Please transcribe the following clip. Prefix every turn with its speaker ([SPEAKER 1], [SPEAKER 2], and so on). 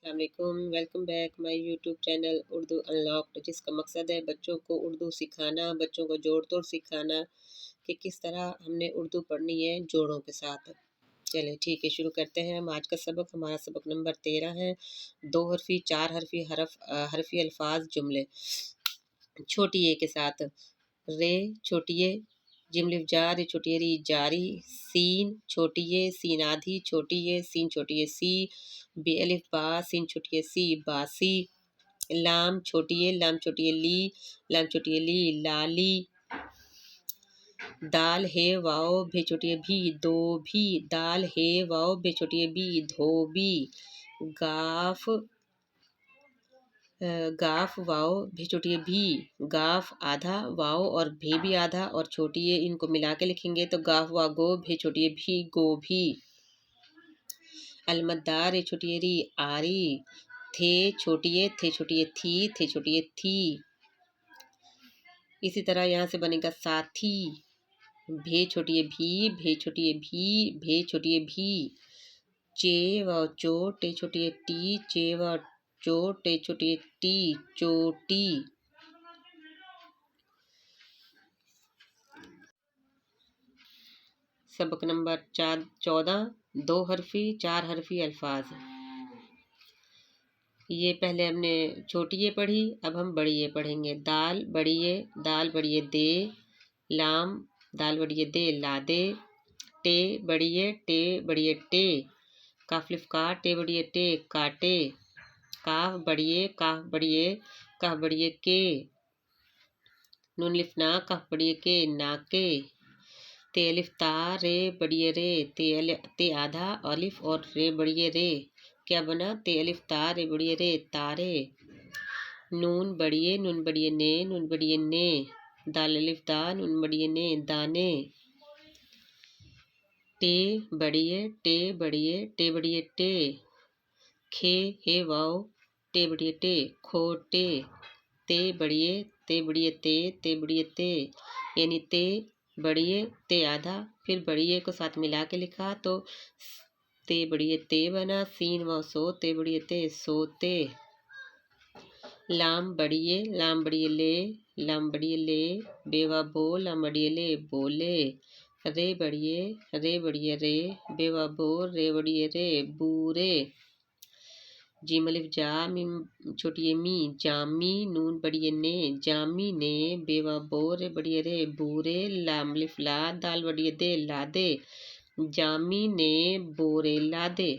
[SPEAKER 1] अस्सलामुअलैकुम। Welcome back my YouTube channel Urdu unlocked, जिसका मकसद है बच्चों को उर्दू सिखाना, बच्चों को जोड़ तोड़ सिखाना कि किस तरह हमने उर्दू पढ़नी है जोड़ों के साथ। चले ठीक है, शुरू करते हैं हम आज का सबक। हमारा सबक नंबर 13 है। 2 हरफी 4 हरफी हरफी अल्फाज जुमले। छोटी ए के साथ रे छोटी ए, जिम लिफ जा रे छोटी ए री जारी, सीन छोटी ए सीन आधी छोटी ए सीन छोटी ए सी, बे अलिफ बा सीन छोटी ए सी बासी, लाम छोटी ए लाम छोटी ए ली लाम छोटी ए ली लाली, दाल है वाओ भे छोटी ए भी दो भी, दाल है वाओ भे छोटी ए भी धोबी, गाफ गाफ वाओ भी छोटी है भी, गाफ आधा वाओ और भी आधा और छोटी है, इनको मिला के लिखेंगे तो गाफ वा गो भी छोटी है भी गोभी, अलमदार ए छोटी है री आरी, थे छोटी है थे छोटी है थी थे छोटी है थी। इसी तरह यहाँ से बनेगा साथी, भे छोटी है भी भे छोटी है भी भे छोटी है भी, चे व चो टे छोटी है टी चे व चो टे छोटी है टी चोटी। सबक नंबर 14 2 हरफी 4 हरफी अल्फाज। ये पहले हमने छोटी ये पढ़ी, अब हम बड़ी ये पढ़ेंगे। दाल बड़ी ये दे, लाम दाल बड़ी ये दे ला दे, टे बड़ी ये टे, काफलिफ का टे बड़ी ये टे काटे, काफ बड़ी ये के, नून लिफना काफ बड़ी ये के नाके, ते अलिफ ता रे बड़ी ये रे ते आधा अलिफ और रे बड़ी ये रे, क्या बना ते अलिफ ता रे बड़ी ये रे तारे, नून बड़ी ये ने नून बड़ी ये ने, दाल अलिफ दा नून बड़ी ये ने दाने, टे बड़ी ये टे, खे हे वाओ टे बड़ी ये टे खोटे, ते बड़ी ये ते बड़ी ये ते, यानी ते बड़ी ये ते आधा फिर बड़ी ये को साथ मिला के लिखा तो ते बड़ी ये ते बना, सीन व सो ते बड़ी ये ते सोते, लाम बड़ी ये ले, बेवा बो लाम बड़ी ये ले बोले, रे बड़ी ये रे, बेवा बो रे बड़ी ये रे बूरे, जीम अलिफ जा मीम छोटी ये मी जामी, नून बड़ी ये ने जामी ने, बेवा बो रे बड़ी ये रे बूरे, लाम अलिफ ला दाल बड़ी ये दे ला दे, जामी ने बोरे ला दे।